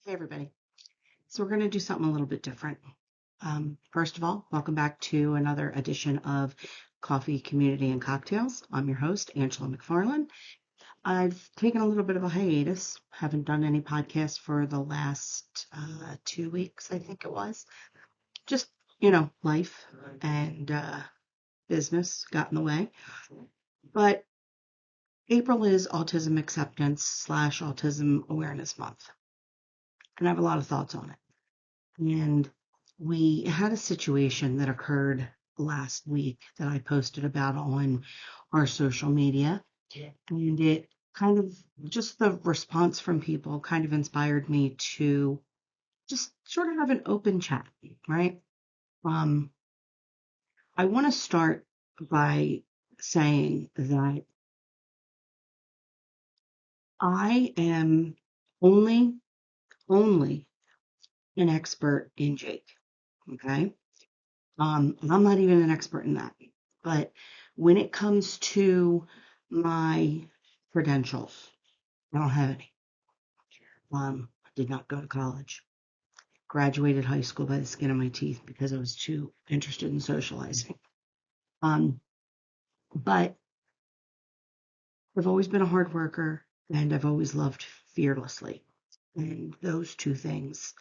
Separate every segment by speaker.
Speaker 1: Hey, everybody. So, we're going to do something a little bit different. First of all, welcome back to another edition of Coffee, Community, and Cocktails. I'm your host, Angela McFarland. I've taken a little bit of a hiatus, haven't done any podcasts for the last 2 weeks, I think it was. Just, life and business got in the way. But April is Autism Acceptance / Autism Awareness Month, and I have a lot of thoughts on it. And we had a situation that occurred last week that I posted about on our social media. And it kind of, just the response from people kind of inspired me to just sort of have an open chat, right? Um, I want to start by saying that I am only an expert in Jake. Okay. I'm not even an expert in that. But when it comes to my credentials, I don't have any. I did not go to college. Graduated high school by the skin of my teeth because I was too interested in socializing. Um, but I've always been a hard worker and I've always loved fearlessly. And those two things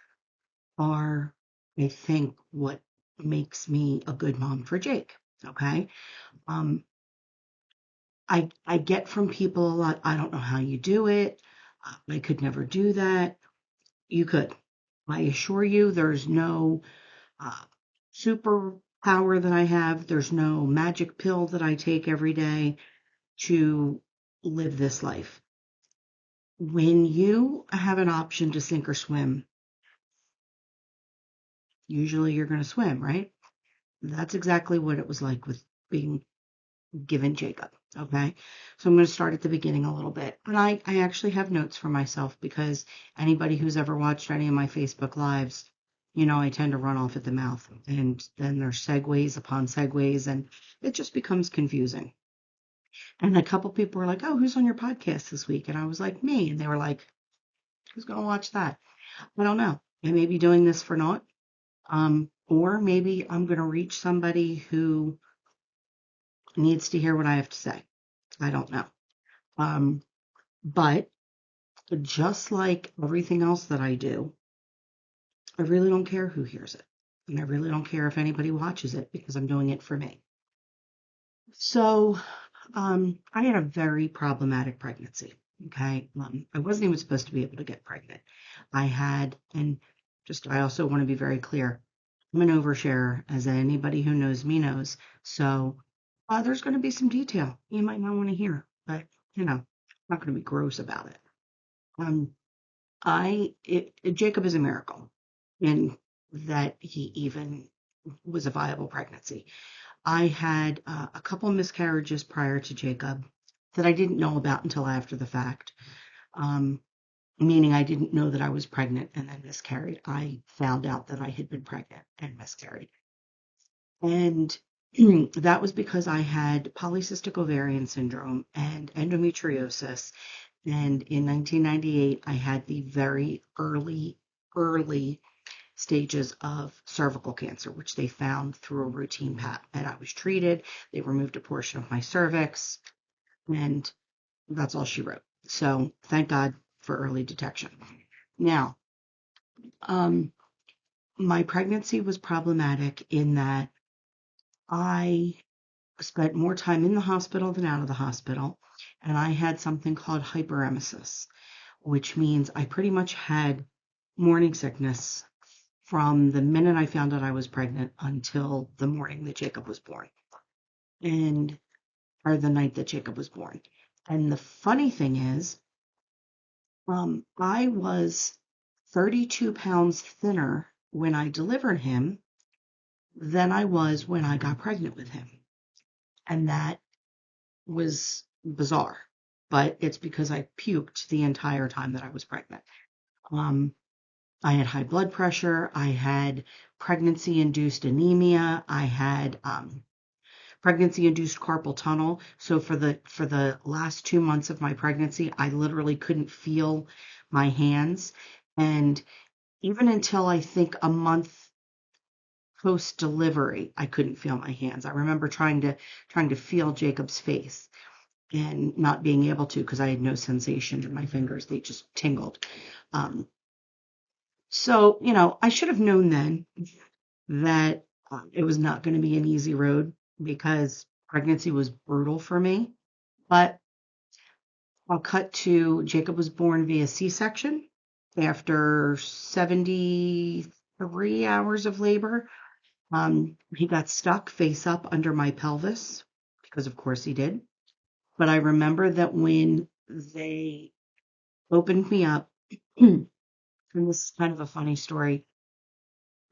Speaker 1: are, I think, what makes me a good mom for Jake. Okay. Um, I get from people a lot, I don't know how you do it. I could never do that. You could. I assure you, there's no uh, superpower that I have. There's no magic pill that I take every day to live this life. When you have an option to sink or swim, usually you're going to swim, right? That's exactly what it was like with being given Jacob. Okay. So I'm going to start at the beginning a little bit. And I actually have notes for myself because anybody who's ever watched any of my Facebook Lives, I tend to run off at the mouth. And then there's segues upon segues, and it just becomes confusing. And a couple people were like, "Oh, who's on your podcast this week?" And I was like, "Me." And they were like, "Who's going to watch that?" I don't know. I may be doing this for naught. Or maybe I'm going to reach somebody who needs to hear what I have to say. I don't know. Um, but just like everything else that I do, I really don't care who hears it. And I really don't care if anybody watches it because I'm doing it for me. So, I had a very problematic pregnancy. Okay. I wasn't even supposed to be able to get pregnant. I also want to be very clear. I'm an oversharer, as anybody who knows me knows. So, there's going to be some detail you might not want to hear, but I'm not going to be gross about it. Um, Jacob is a miracle in that he even was a viable pregnancy. I had a couple miscarriages prior to Jacob that I didn't know about until after the fact, um, meaning I didn't know that I was pregnant and then miscarried. I found out that I had been pregnant and miscarried. And that was because I had polycystic ovarian syndrome and endometriosis. And in 1998, I had the very early stages of cervical cancer, which they found through a routine pap. And I was treated. They removed a portion of my cervix, and that's all she wrote. So thank God for early detection. Now, um, my pregnancy was problematic in that I spent more time in the hospital than out of the hospital, and I had something called hyperemesis, which means I pretty much had morning sickness from the minute I found out I was pregnant until the morning that Jacob was born, and or the night that Jacob was born. And the funny thing is, I was 32 pounds thinner when I delivered him than I was when I got pregnant with him. And that was bizarre, but it's because I puked the entire time that I was pregnant. Um, I had high blood pressure. I had pregnancy-induced anemia. I had pregnancy-induced carpal tunnel. So for the last 2 months of my pregnancy, I literally couldn't feel my hands. And even until I think a month post delivery, I couldn't feel my hands. I remember trying to feel Jacob's face and not being able to because I had no sensation in my fingers. They just tingled. Um, so, I should have known then that it was not going to be an easy road because pregnancy was brutal for me. But I'll cut to Jacob was born via C-section after 73 hours of labor. He got stuck face up under my pelvis because, of course, he did. But I remember that when they opened me up, and this is kind of a funny story,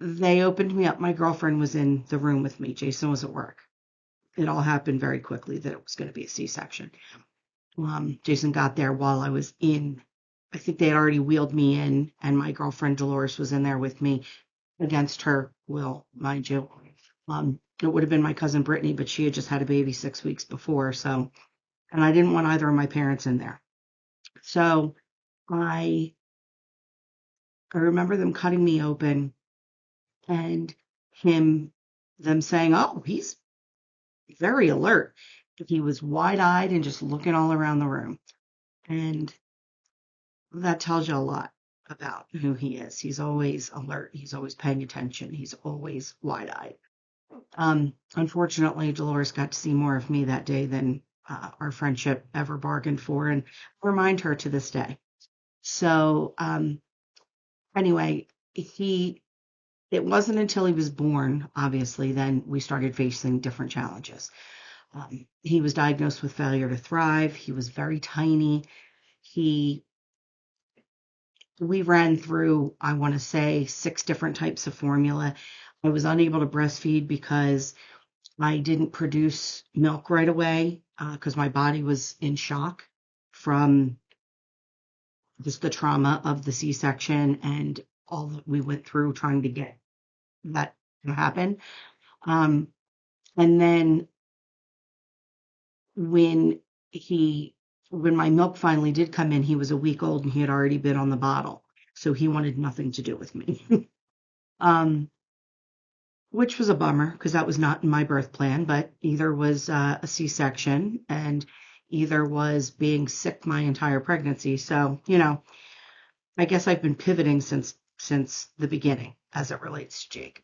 Speaker 1: they opened me up. My girlfriend was in the room with me. Jason was at work. It all happened very quickly that it was going to be a C-section. Jason got there while I was in. I think they had already wheeled me in, and my girlfriend Dolores was in there with me against her will, mind you. It would have been my cousin Brittany, but she had just had a baby 6 weeks before. So, and I didn't want either of my parents in there. So I I remember them cutting me open and them saying, "Oh, he's very alert." He was wide-eyed and just looking all around the room. And that tells you a lot about who he is. He's always alert. He's always paying attention. He's always wide-eyed. Unfortunately, Dolores got to see more of me that day than our friendship ever bargained for, and I remind her to this day. So, anyway, it wasn't until he was born, obviously, then we started facing different challenges. He was diagnosed with failure to thrive. He was very tiny. He We ran through, I want to say, 6 different types of formula. I was unable to breastfeed because I didn't produce milk right away because my body was in shock from just the trauma of the C-section and all that we went through trying to get that to happen. Um, and then when he, when my milk finally did come in, he was a week old and he had already been on the bottle. So he wanted nothing to do with me. um, which was a bummer because that was not in my birth plan, but either was a C-section and either was being sick my entire pregnancy. So, I guess I've been pivoting since the beginning as it relates to Jake.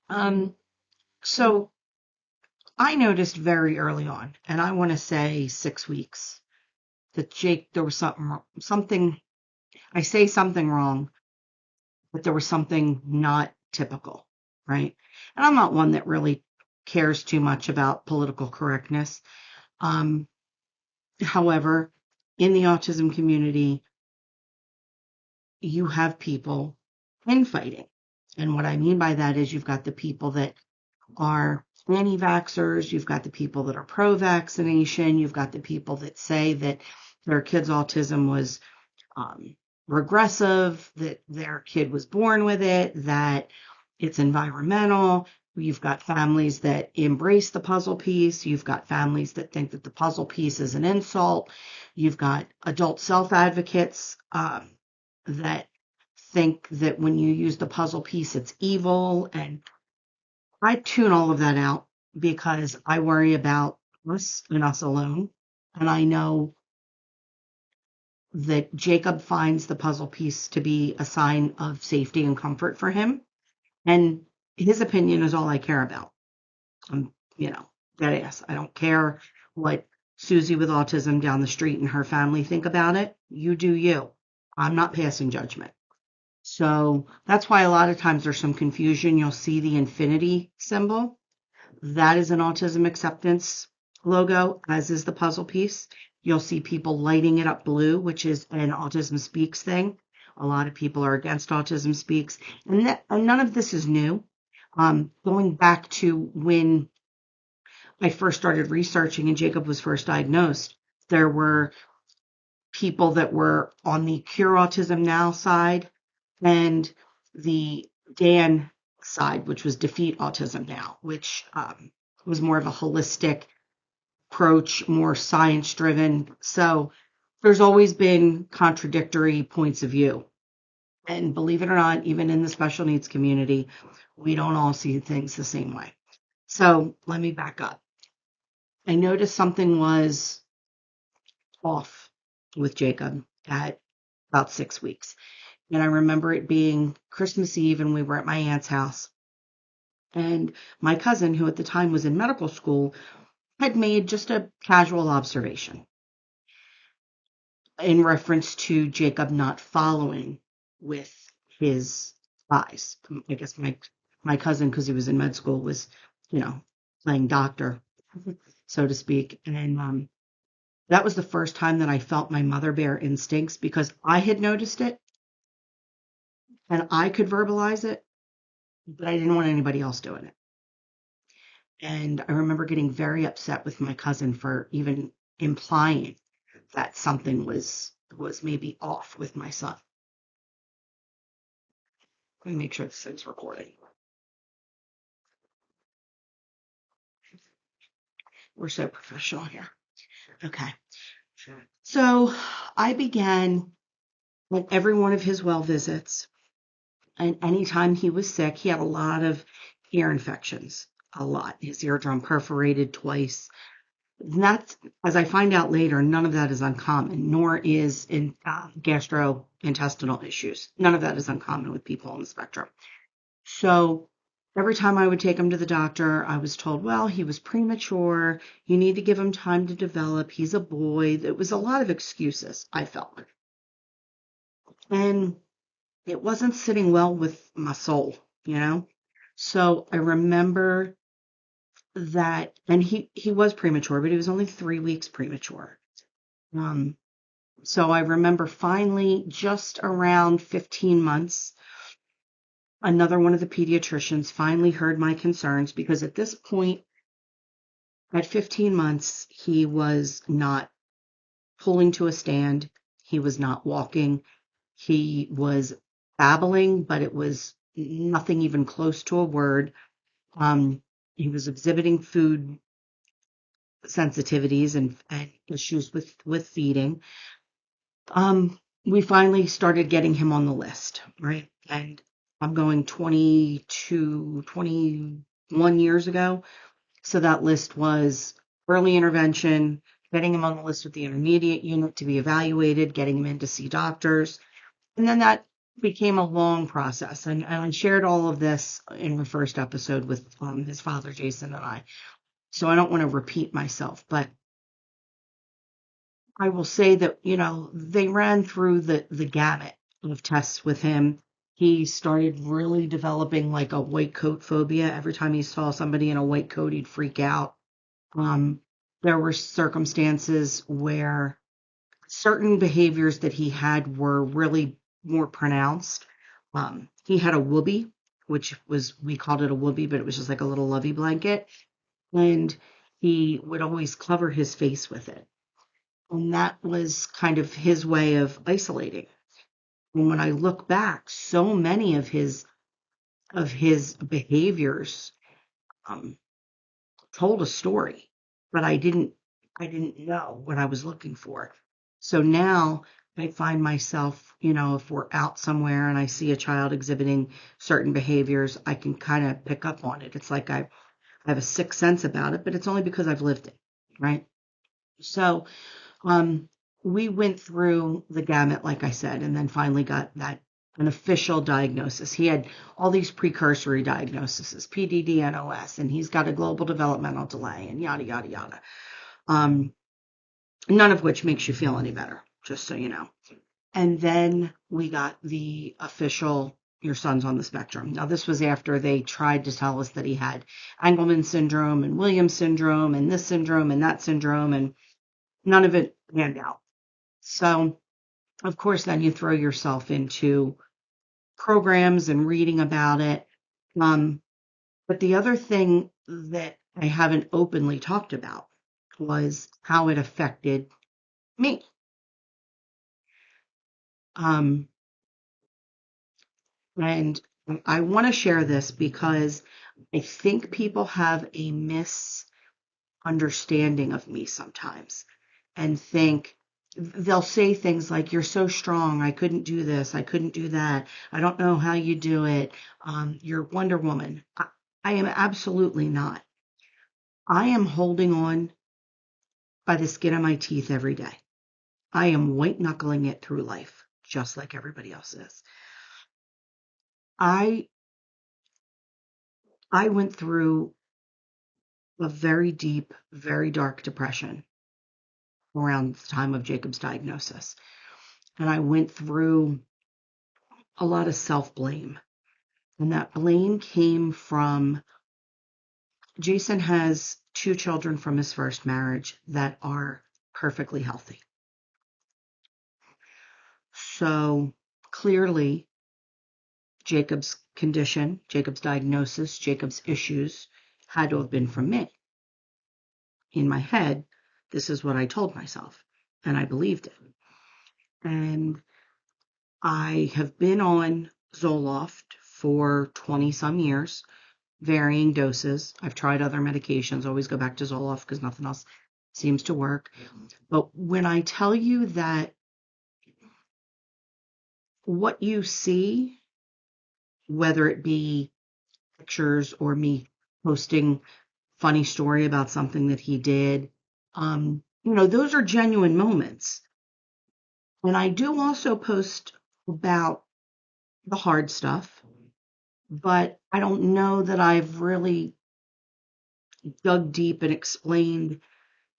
Speaker 1: Um, so I noticed very early on, and I want to say 6 weeks, that Jake, there was something, I say something wrong, but there was something not typical, right? And I'm not one that really cares too much about political correctness. Um, However, in the autism community, you have people infighting. And what I mean by that is you've got the people that are anti-vaxxers, you've got the people that are pro-vaccination, you've got the people that say that their kid's autism was regressive, that their kid was born with it, that it's environmental. You've got families that embrace the puzzle piece. You've got families that think that the puzzle piece is an insult. You've got adult self-advocates that think that when you use the puzzle piece, it's evil. And I tune all of that out because I worry about us and us alone. And I know that Jacob finds the puzzle piece to be a sign of safety and comfort for him. And his opinion is all I care about. I'm, dead ass. I don't care what Susie with autism down the street and her family think about it. You do you. I'm not passing judgment. So that's why a lot of times there's some confusion. You'll see the infinity symbol. That is an autism acceptance logo, as is the puzzle piece. You'll see people lighting it up blue, which is an Autism Speaks thing. A lot of people are against Autism Speaks. And none of this is new. Going back to when I first started researching and Jacob was first diagnosed, there were people that were on the Cure Autism Now side and the Dan side, which was Defeat Autism Now, which was more of a holistic approach, more science driven. So there's always been contradictory points of view And believe it or not, even in the special needs community, we don't all see things the same way. So let me back up. I noticed something was off with Jacob at about 6 weeks. And I remember it being Christmas Eve, and we were at my aunt's house. And my cousin, who at the time was in medical school, had made just a casual observation in reference to Jacob not following with his eyes. I guess my cousin, because he was in med school, was, playing doctor, so to speak. And that was the first time that I felt my mother bear instincts, because I had noticed it and I could verbalize it, but I didn't want anybody else doing it. And I remember getting very upset with my cousin for even implying that something was maybe off with my son. Let me make sure this thing's recording. We're so professional here. Okay. So I began at every one of his well visits, and anytime he was sick, he had a lot of ear infections, a lot. His eardrum perforated twice. That's, as I find out later, none of that is uncommon, nor is in gastrointestinal issues. None of that is uncommon with people on the spectrum. So every time I would take him to the doctor, I was told, well, he was premature. You need to give him time to develop. He's a boy. It was a lot of excuses, I felt. And it wasn't sitting well with my soul, So I remember that, and he was premature, but he was only 3 weeks premature. So I remember finally, just around 15 months, another one of the pediatricians finally heard my concerns, because at this point, at 15 months, he was not pulling to a stand. He was not walking. He was babbling, but it was nothing even close to a word. He was exhibiting food sensitivities and issues with feeding. We finally started getting him on the list, right? And I'm going 21 years ago. So that list was early intervention, getting him on the list with the intermediate unit to be evaluated, getting him in to see doctors. And then that became a long process. And I shared all of this in the first episode with his father, Jason, and I. So I don't want to repeat myself, but I will say that, they ran through the gamut of tests with him. He started really developing like a white coat phobia. Every time he saw somebody in a white coat, he'd freak out. There were circumstances where certain behaviors that he had were really more pronounced. He had a whoopee, we called it a whoopee, but it was just like a little lovey blanket. And he would always cover his face with it. And that was kind of his way of isolating. And when I look back, so many of his behaviors told a story, but I didn't know what I was looking for. So now I find myself, if we're out somewhere and I see a child exhibiting certain behaviors, I can kind of pick up on it. It's like I have a sixth sense about it, but it's only because I've lived it, right? So we went through the gamut, like I said, and then finally got an official diagnosis. He had all these precursory diagnoses, PDD, NOS, and he's got a global developmental delay, and yada, yada, yada. None of which makes you feel any better, just so you know. And then we got the official, your son's on the spectrum. Now, this was after they tried to tell us that he had Angelman syndrome and Williams syndrome and this syndrome and that syndrome, and none of it panned out. So, of course, then you throw yourself into programs and reading about it. But the other thing that I haven't openly talked about was how it affected me. And I want to share this because I think people have a misunderstanding of me sometimes and think they'll say things like, "You're so strong. I couldn't do this. I couldn't do that. I don't know how you do it. You're Wonder Woman." I am absolutely not. I am holding on by the skin of my teeth every day. I am white knuckling it through life, just like everybody else is. I I went through a very deep, very dark depression around the time of Jacob's diagnosis. And I went through a lot of self-blame. And that blame came from Jason has two children from his first marriage that are perfectly healthy. So clearly, Jacob's condition, Jacob's diagnosis, Jacob's issues had to have been from me. In my head, this is what I told myself, and I believed it. And I have been on Zoloft for 20 some years, varying doses. I've tried other medications, always go back to Zoloft because nothing else seems to work. But when I tell you that what you see, whether it be pictures or me posting funny story about something that he did, those are genuine moments. And I do also post about the hard stuff, but I don't know that I've really dug deep and explained,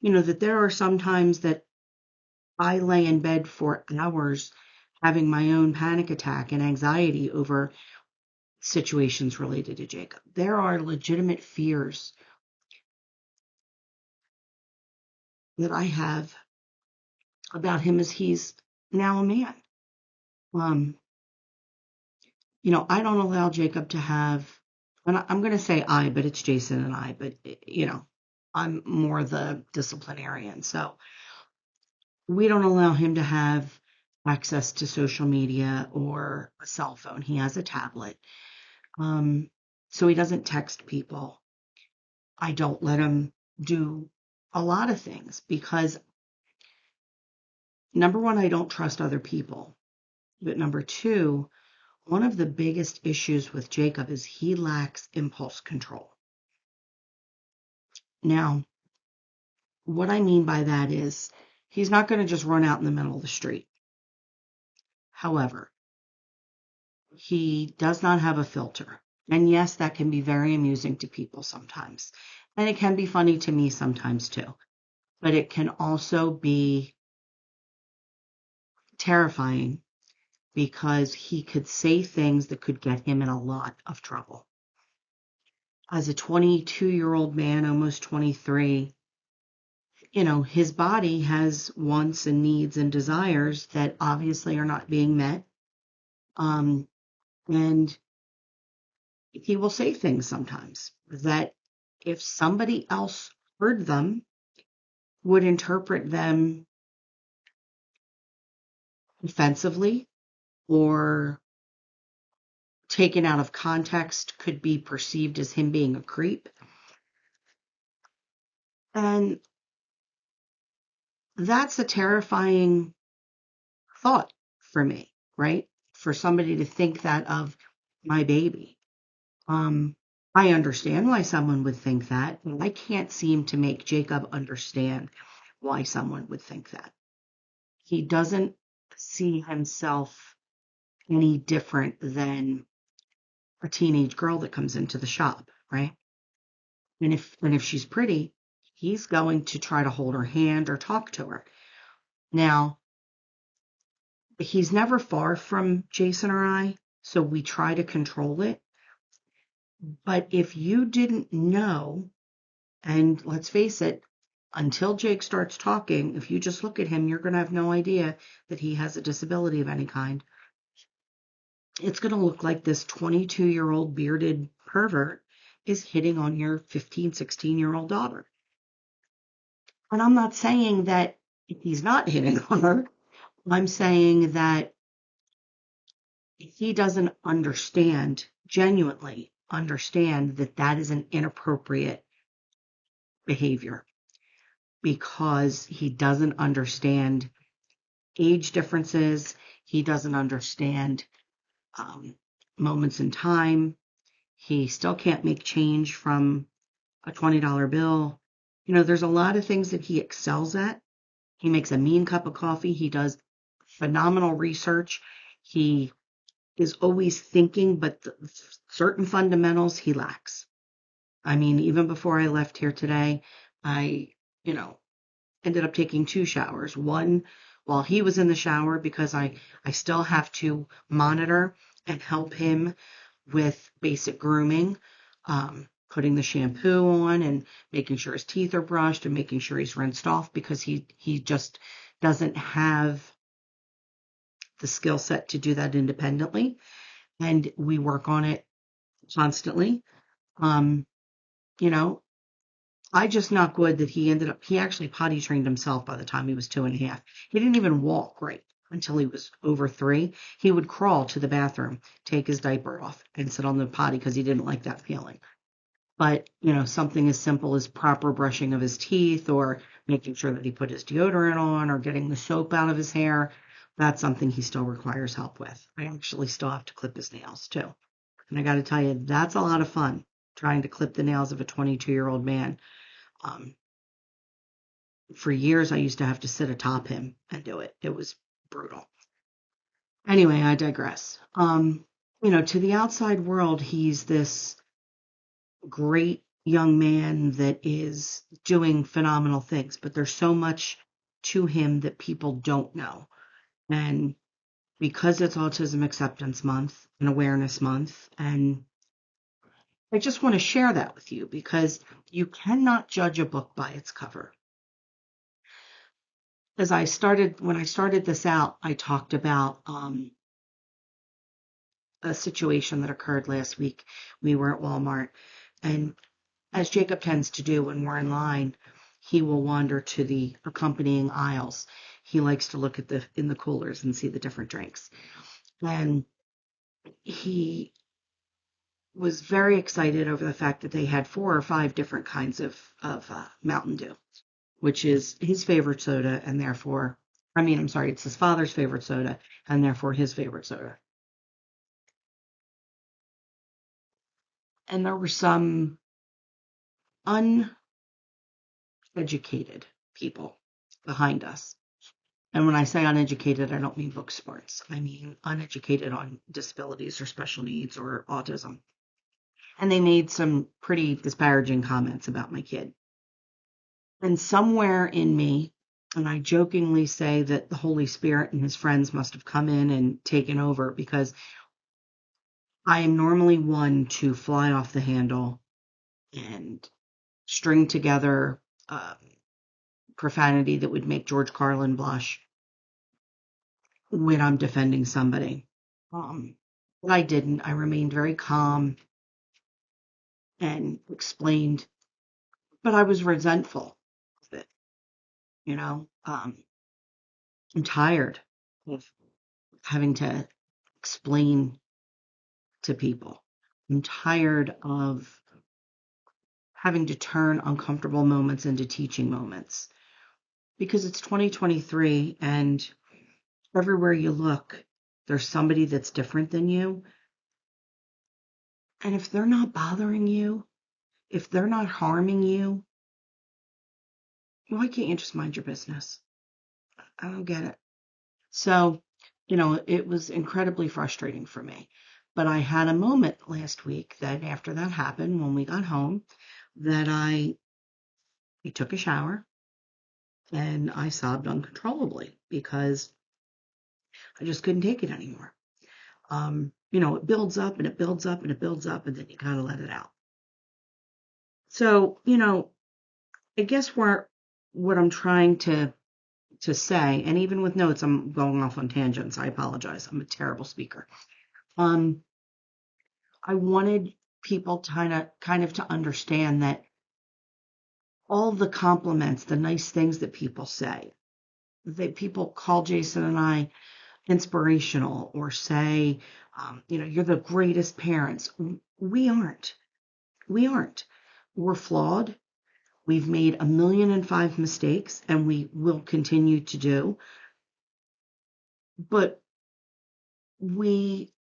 Speaker 1: that there are some times that I lay in bed for hours having my own panic attack and anxiety over situations related to Jacob. There are legitimate fears that I have about him as he's now a man. Um, I don't allow Jacob to have, and I'm going to say I, but it's Jason and I, but, I'm more the disciplinarian. So we don't allow him to have access to social media or a cell phone. He has a tablet. So he doesn't text people. I don't let him do a lot of things because, number one, I don't trust other people. But number two, one of the biggest issues with Jacob is he lacks impulse control. Now, what I mean by that is he's not going to just run out in the middle of the street. However, he does not have a filter. And yes, that can be very amusing to people sometimes. And it can be funny to me sometimes too. But it can also be terrifying because he could say things that could get him in a lot of trouble. As a 22-year-old man, almost 23, his body has wants and needs and desires that obviously are not being met. And he will say things sometimes that if somebody else heard them, would interpret them offensively or taken out of context, could be perceived as him being a creep. And that's a terrifying thought for me, right? For somebody to think that of my baby. I understand why someone would think that. I can't seem to make Jacob understand why someone would think that. He doesn't see himself any different than a teenage girl that comes into the shop, right? And if she's pretty, he's going to try to hold her hand or talk to her. Now, he's never far from Jason or I, so we try to control it. But if you didn't know, and let's face it, until Jake starts talking, if you just look at him, you're going to have no idea that he has a disability of any kind. It's going to look like this 22-year-old bearded pervert is hitting on your 15, 16-year-old daughter. And I'm not saying that he's not hitting on her. I'm saying that he doesn't genuinely understand that that is an inappropriate behavior because he doesn't understand age differences. He doesn't understand um, moments in time. He still can't make change from a $20 bill. There's a lot of things that he excels at. He makes a mean cup of coffee. He does phenomenal research. He is always thinking, but certain fundamentals he lacks. I mean, even before I left here today, I, you know, ended up taking 2 showers. One while he was in the shower because I still have to monitor and help him with basic grooming, putting the shampoo on and making sure his teeth are brushed and making sure he's rinsed off because he just doesn't have the skill set to do that independently. And we work on it constantly. Um, you know, I just not good that he actually potty trained himself by the time he was 2.5. He didn't even walk right until he was over 3. He would crawl to the bathroom, take his diaper off, and sit on the potty because he didn't like that feeling. But, something as simple as proper brushing of his teeth or making sure that he put his deodorant on or getting the soap out of his hair, that's something he still requires help with. I actually still have to clip his nails too. And I got to tell you, that's a lot of fun trying to clip the nails of a 22-year-old man. Um, for years, I used to have to sit atop him and do it. It was brutal. Anyway, I digress. To the outside world, he's this great young man that is doing phenomenal things, but there's so much to him that people don't know. And because it's Autism Acceptance Month and Awareness Month, and I just want to share that with you because you cannot judge a book by its cover. When I started this out, I talked about a situation that occurred last week. We were at Walmart, and as Jacob tends to do when we're in line, he will wander to the accompanying aisles. He likes to look in the coolers and see the different drinks. And he was very excited over the fact that they had 4 or 5 different kinds of Mountain Dew, which is his favorite soda, and therefore, I'm sorry, it's his father's favorite soda, and therefore his favorite soda. And there were some uneducated people behind us. And when I say uneducated, I don't mean book smarts. I mean uneducated on disabilities or special needs or autism. And they made some pretty disparaging comments about my kid. And somewhere in me, and I jokingly say that the Holy Spirit and his friends must have come in and taken over because I am normally one to fly off the handle and string together profanity that would make George Carlin blush when I'm defending somebody. But I didn't. I remained very calm and explained, but I was resentful of it. I'm tired of having to explain to people. I'm tired of having to turn uncomfortable moments into teaching moments because it's 2023 and everywhere you look, there's somebody that's different than you. And if they're not bothering you, if they're not harming you, why can't you just mind your business? I don't get it. So, it was incredibly frustrating for me. But I had a moment last week that after that happened, when we got home, that I took a shower and I sobbed uncontrollably because I just couldn't take it anymore. It builds up and it builds up and it builds up and then you gotta let it out. So, I guess what I'm trying to say, and even with notes, I'm going off on tangents. I apologize. I'm a terrible speaker. I wanted people to kind of to understand that all the compliments, the nice things that people say, that people call Jason and I inspirational or say, you're the greatest parents. We aren't. We aren't. We're flawed. We've made 1,000,005 mistakes, and we will continue to do. but we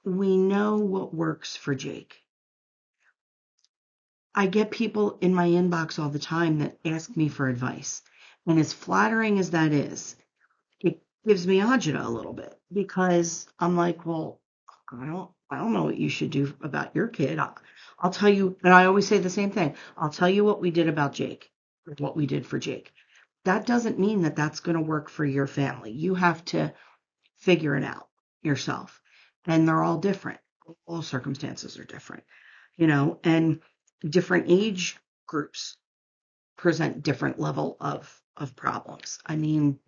Speaker 1: know what works for Jake. I get people in my inbox all the time that ask me for advice. And as flattering as that is, it gives me agita a little bit because I'm like, well, I don't know what you should do about your kid. I'll tell you, and I always say the same thing. I'll tell you what we did about Jake, or what we did for Jake. That doesn't mean that that's going to work for your family. You have to figure it out yourself. And they're all different. All circumstances are different, and different age groups present different level of problems. I mean,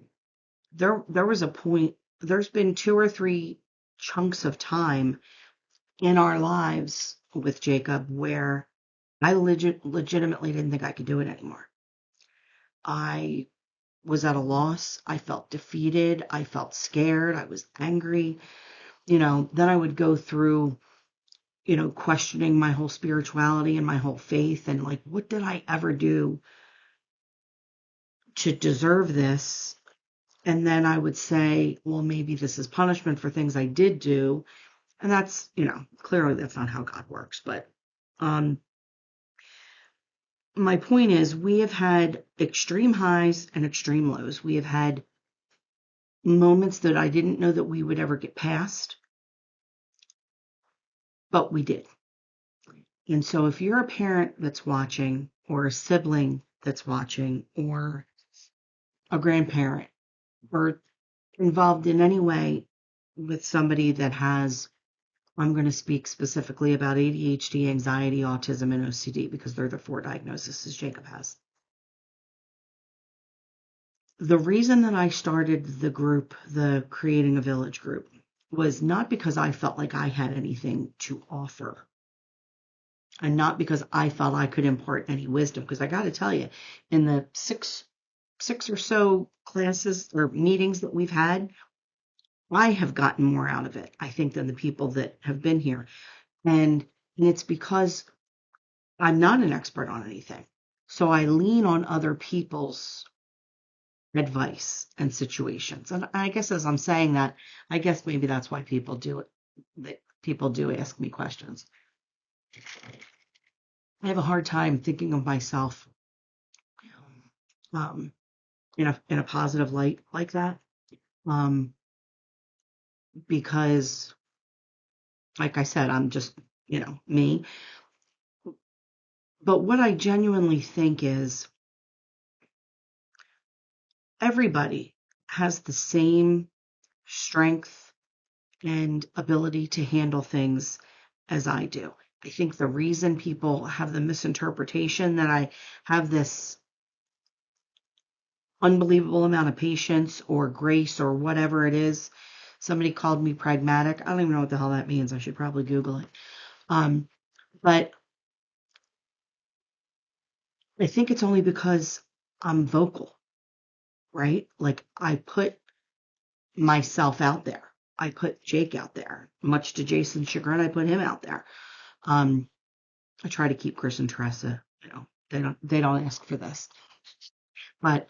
Speaker 1: there was a point, there's been 2 or 3 chunks of time in our lives with Jacob where I legitimately didn't think I could do it anymore. I was at a loss. I felt defeated. I felt scared. I was angry. Then I would go through, questioning my whole spirituality and my whole faith and like, what did I ever do to deserve this? And then I would say, well, maybe this is punishment for things I did do. And that's, clearly that's not how God works. But my point is, we have had extreme highs and extreme lows. We have had moments that I didn't know that we would ever get past, but we did. And so if you're a parent that's watching, or a sibling that's watching, or a grandparent, or involved in any way with somebody that has, I'm going to speak specifically about ADHD, anxiety, autism, and OCD because they're the 4 diagnoses Jacob has. The reason that I started the group, the Creating a Village group, was not because I felt like I had anything to offer and not because I felt I could impart any wisdom. Because I got to tell you, in the six or so classes or meetings that we've had, I have gotten more out of it, I think, than the people that have been here. And it's because I'm not an expert on anything. So I lean on other people's advice and situations. And I guess as I'm saying that, I guess maybe that's why people do it. That people do ask me questions. I have a hard time thinking of myself um, in a positive light like that, because, like I said, I'm just me. But what I genuinely think is everybody has the same strength and ability to handle things as I do. I think the reason people have the misinterpretation that I have this unbelievable amount of patience or grace or whatever it is. Somebody called me pragmatic. I don't even know what the hell that means. I should probably Google it. But I think it's only because I'm vocal, right? Like I put myself out there. I put Jake out there. Much to Jason's chagrin, I put him out there. I try to keep Chris and Teresa, they don't ask for this. But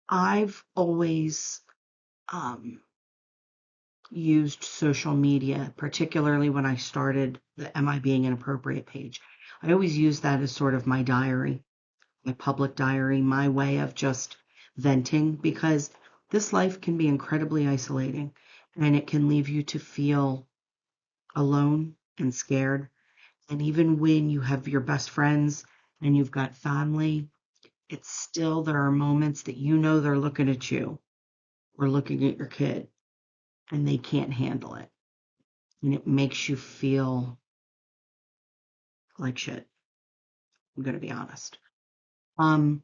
Speaker 1: I've always used social media, particularly when I started the Am I Being Inappropriate page. I always use that as sort of my diary, my public diary, my way of just venting, because this life can be incredibly isolating and it can leave you to feel alone and scared. And even when you have your best friends and you've got family, it's still, there are moments that they're looking at you or looking at your kid and they can't handle it. And it makes you feel like shit. I'm going to be honest. Um,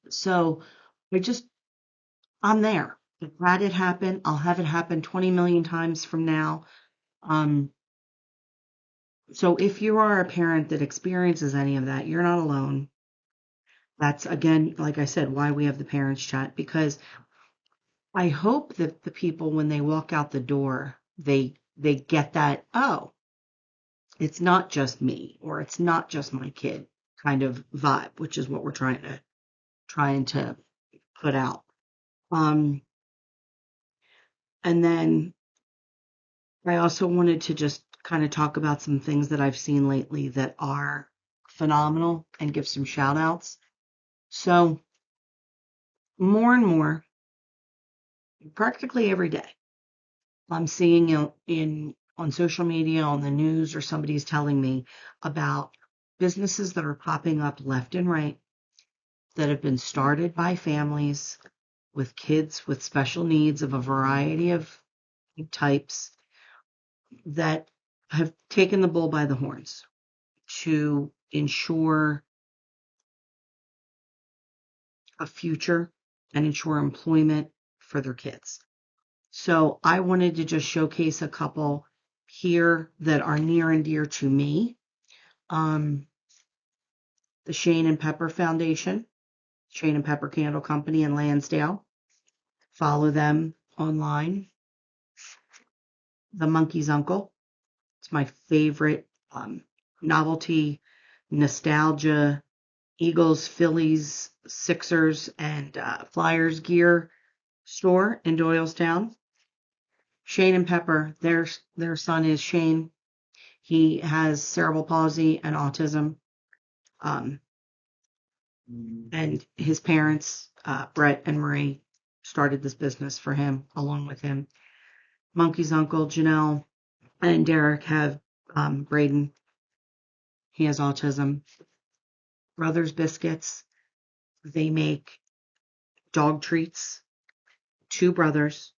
Speaker 1: so I'm there. I've had it happen. I'll have it happen 20 million times from now. Um, so if you are a parent that experiences any of that, you're not alone. That's, again, like I said, why we have the parents chat, because I hope that the people, when they walk out the door, they get that, oh, it's not just me or it's not just my kid kind of vibe, which is what we're trying to put out. And then I also wanted to just kind of talk about some things that I've seen lately that are phenomenal and give some shout outs. So, more and more, practically every day, I'm seeing in on social media, on the news, or somebody's telling me about businesses that are popping up left and right that have been started by families with kids with special needs of a variety of types that have taken the bull by the horns to ensure a future and ensure employment for their kids. So I wanted to just showcase a couple here that are near and dear to me. Um, the Shane and Pepper Foundation, Shane and Pepper Candle Company in Lansdale. Follow them online. The Monkey's Uncle. It's my favorite novelty, nostalgia, Eagles, Phillies, Sixers, and Flyers gear store in Doylestown. Shane and Pepper, their son is Shane. He has cerebral palsy and autism. Um, and his parents, Brett and Marie, started this business for him along with him. Monkey's uncle, Janelle, and Derek have Braden. He has autism. Brothers Biscuits, they make dog treats. Two brothers.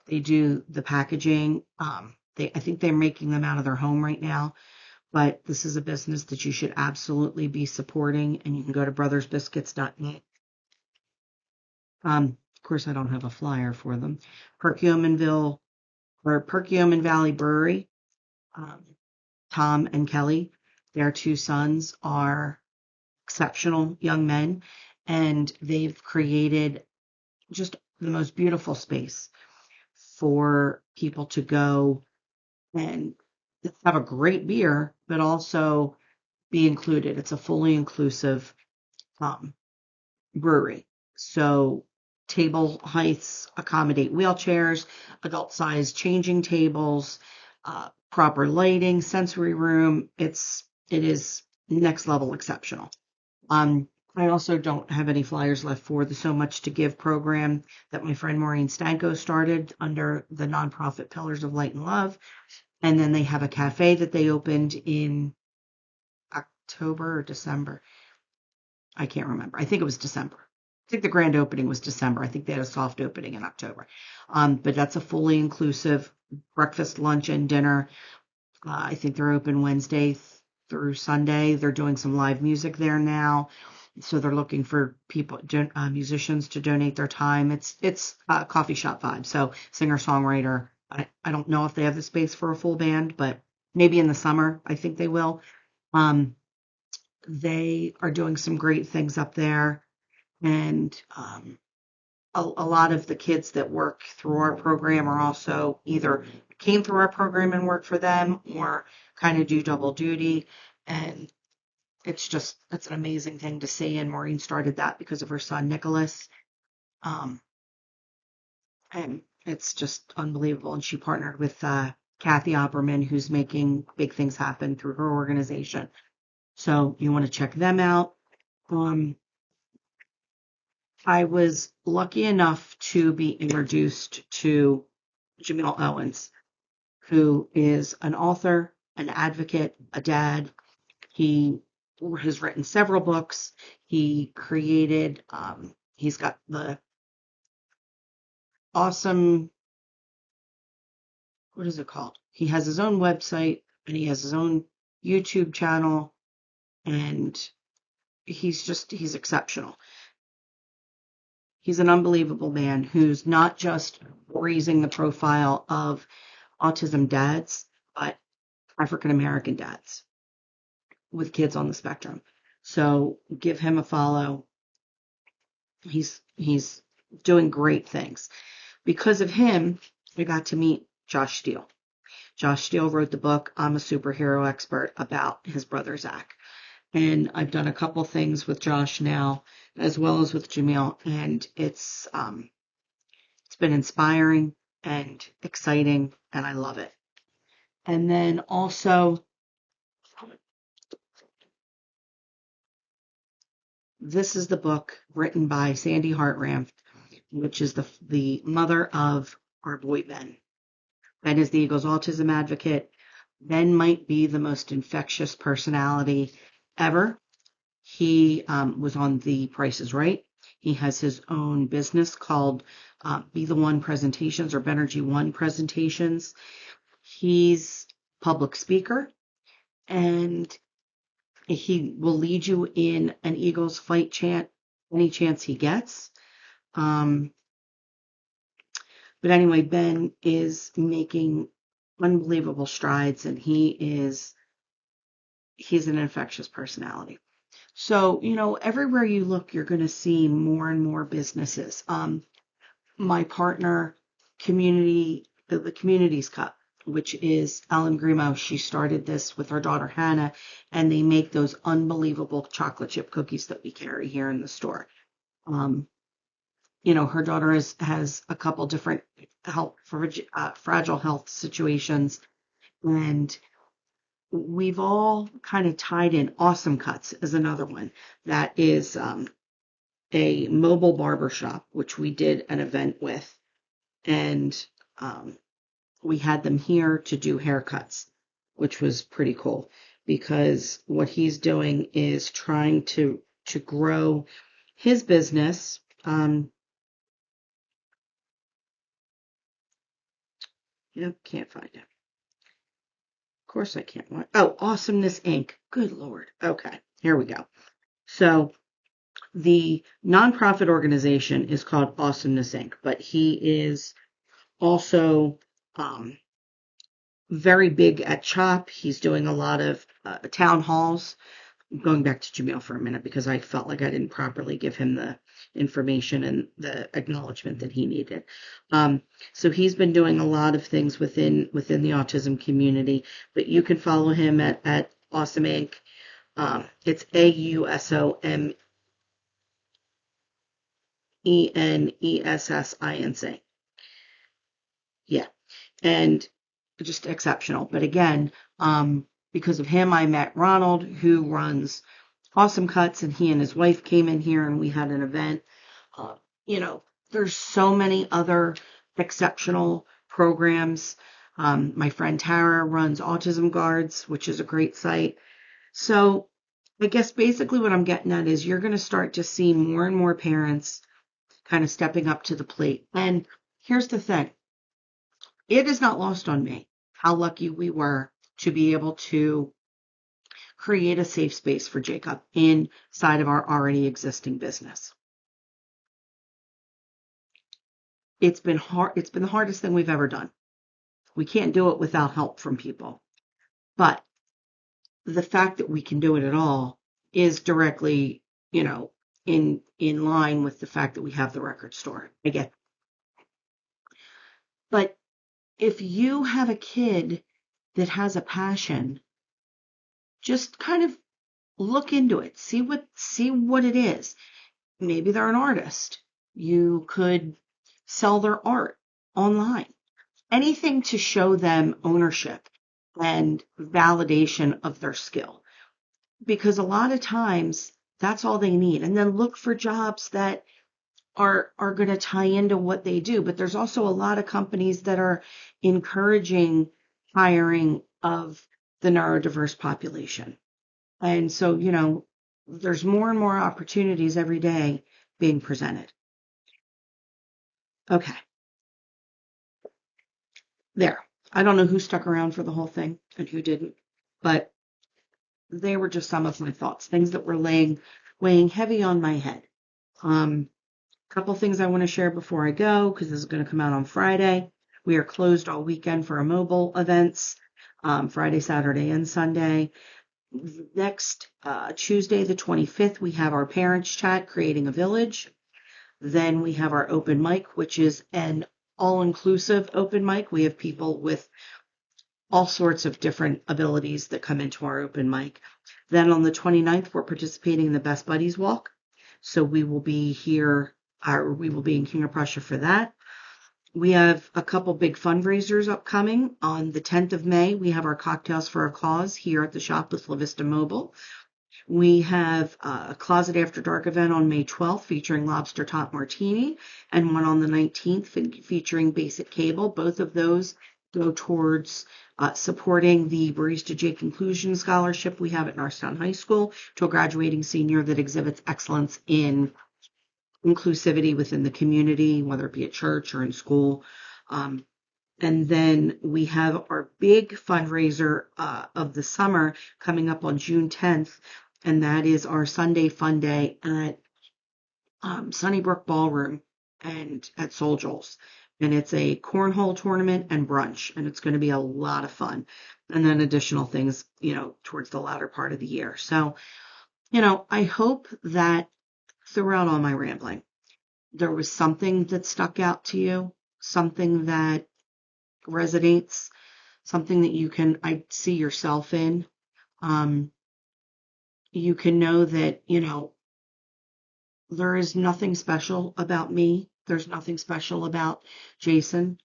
Speaker 1: They do the packaging. I think they're making them out of their home right now, but this is a business that you should absolutely be supporting, and you can go to brothersbiscuits.net. Of course, I don't have a flyer for them. Perkiomen Valley Brewery. Tom and Kelly, their two sons, are exceptional young men, and they've created just the most beautiful space for people to go and have a great beer, but also be included. It's a fully inclusive brewery. So table heights accommodate wheelchairs, adult size changing tables, proper lighting, sensory room. It is next level exceptional. I also don't have any flyers left for the So Much to Give program that my friend Maureen Stanko started under the nonprofit Pillars of Light and Love. And then they have a cafe that they opened in October or December. I can't remember. I think it was December. I think the grand opening was December. I think they had a soft opening in October. But that's a fully inclusive breakfast, lunch, and dinner. I think they're open Wednesday through Sunday. They're doing some live music there now. So they're looking for people, musicians to donate their time. It's coffee shop vibe. So singer-songwriter. I don't know if they have the space for a full band, but maybe in the summer, I think they will. They are doing some great things up there. And a lot of the kids that work through our program are also either came through our program and work for them or kind of do double duty. And it's an amazing thing to see. And Maureen started that because of her son, Nicholas. And it's just unbelievable. And she partnered with Kathy Opperman, who's making big things happen through her organization. So you want to check them out. I was lucky enough to be introduced to Jamil Owens, who is an author, an advocate, a dad. He has written several books. He created, he's got the awesome, what is it called? He has his own website and he has his own YouTube channel, and he's exceptional. He's an unbelievable man who's not just raising the profile of autism dads, but African American dads with kids on the spectrum. So give him a follow. He's doing great things. Because of him, we got to meet Josh Steele. Josh Steele wrote the book I'm a Superhero Expert about his brother Zach. And I've done a couple things with Josh now, as well as with Jamil, and it's been inspiring. and exciting, and I love it. And then also, this is the book written by Sandy Hartranft, which is the mother of our boy Ben. Ben is the Eagles autism advocate. Ben might be the most infectious personality ever. He was on The Price is Right. He has his own business called Be the One Presentations or Benergy One Presentations. He's a public speaker, and he will lead you in an Eagles fight chant any chance he gets. But anyway, Ben is making unbelievable strides, and he's an infectious personality. So, everywhere you look, you're going to see more and more businesses. My partner, the Communities Cup, which is Ellen Grimo, she started this with her daughter Hannah, and they make those unbelievable chocolate chip cookies that we carry here in the store. Her daughter has a couple different fragile health situations, and we've all kind of tied in. Awesome Cuts is another one that is a mobile barber shop, which we did an event with, and we had them here to do haircuts, which was pretty cool because what he's doing is trying to grow his business. Can't find it. Of course I can't. Oh, Awesomeness Inc. Good Lord. Okay, here we go. So the nonprofit organization is called Awesomeness Inc., but he is also very big at CHOP. He's doing a lot of town halls. I'm going back to Jamil for a minute because I felt like I didn't properly give him the information and the acknowledgement that he needed. So he's been doing a lot of things within the autism community, but you can follow him at Awesome Inc. It's AUSOMENESSINC. Yeah, and just exceptional. But again, because of him, I met Ronald, who runs Awesome Cuts, and he and his wife came in here and we had an event. There's so many other exceptional programs. My friend Tara runs Autism Guards, which is a great site. So I guess basically what I'm getting at is you're going to start to see more and more parents kind of stepping up to the plate. And here's the thing. It is not lost on me how lucky we were to be able to create a safe space for Jacob inside of our already existing business. It's been hard. It's been the hardest thing we've ever done. We can't do it without help from people. But the fact that we can do it at all is directly, in line with the fact that we have the record store. I get it. But if you have a kid that has a passion, just kind of look into it. See what it is. Maybe they're an artist. You could sell their art online. Anything to show them ownership and validation of their skill. Because a lot of times that's all they need. And then look for jobs that are going to tie into what they do. But there's also a lot of companies that are encouraging hiring of the neurodiverse population. And so, there's more and more opportunities every day being presented. Okay. There. I don't know who stuck around for the whole thing and who didn't, but they were just some of my thoughts, things that were weighing heavy on my head. Couple things I want to share before I go, because this is going to come out on Friday. We are closed all weekend for our mobile events, Friday, Saturday, and Sunday. Next Tuesday, the 25th, we have our parents chat, Creating a Village. Then we have our open mic, which is an all-inclusive open mic. We have people with all sorts of different abilities that come into our open mic. Then on the 29th, we're participating in the Best Buddies Walk. So we will be here, we will be in King of Prussia for that. We have a couple big fundraisers upcoming. On the 10th of May, we have our Cocktails for a Cause here at the shop with La Vista Mobile. We have a Closet After Dark event on May 12th featuring Lobster Top Martini, and one on the 19th featuring Basic Cable. Both of those go towards supporting the Barista Jake Inclusion Scholarship we have at Norristown High School to a graduating senior that exhibits excellence in inclusivity within the community, whether it be at church or in school. And then we have our big fundraiser of the summer coming up on June 10th, and that is our Sunday Fun Day at Sunnybrook Ballroom and at Soul Joel's. And it's a cornhole tournament and brunch, and it's going to be a lot of fun. And then additional things, towards the latter part of the year. So, I hope that throughout all my rambling, there was something that stuck out to you, something that resonates, something that I see yourself in. You can know that, there is nothing special about me. There's nothing special about Jason.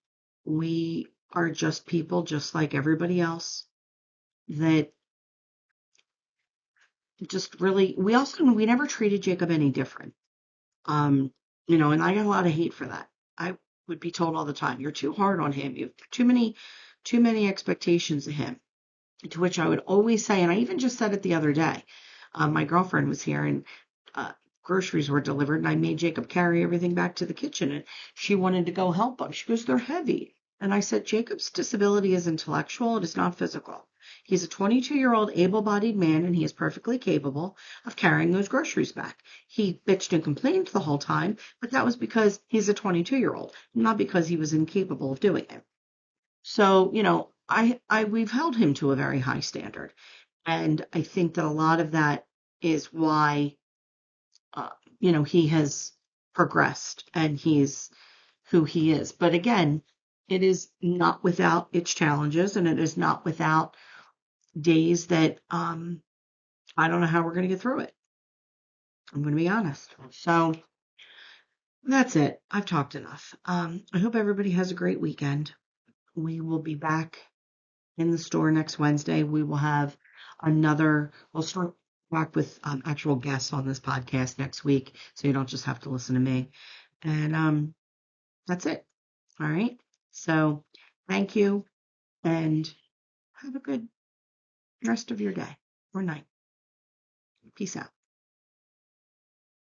Speaker 1: We are just people, just like everybody else, that just really, we never treated Jacob any different. And I got a lot of hate for that. I would be told all the time, you're too hard on him. You have too many expectations of him. To which I would always say, and I even just said it the other day, my girlfriend was here and groceries were delivered, and I made Jacob carry everything back to the kitchen, and she wanted to go help him. She goes, they're heavy. And I said, Jacob's disability is intellectual. It is not physical. He's a 22-year-old able-bodied man, and he is perfectly capable of carrying those groceries back. He bitched and complained the whole time, but that was because he's a 22-year-old, not because he was incapable of doing it. So, we've held him to a very high standard. And I think that a lot of that is why, he has progressed and he's who he is. But again, it is not without its challenges, and it is not without days that I don't know how we're going to get through it. I'm going to be honest. So that's it. I've talked enough. I hope everybody has a great weekend. We will be back in the store next Wednesday. We will have we'll start back with actual guests on this podcast next week, so you don't just have to listen to me. And that's it. All right. So thank you, and have a good rest of your day or night. Peace out.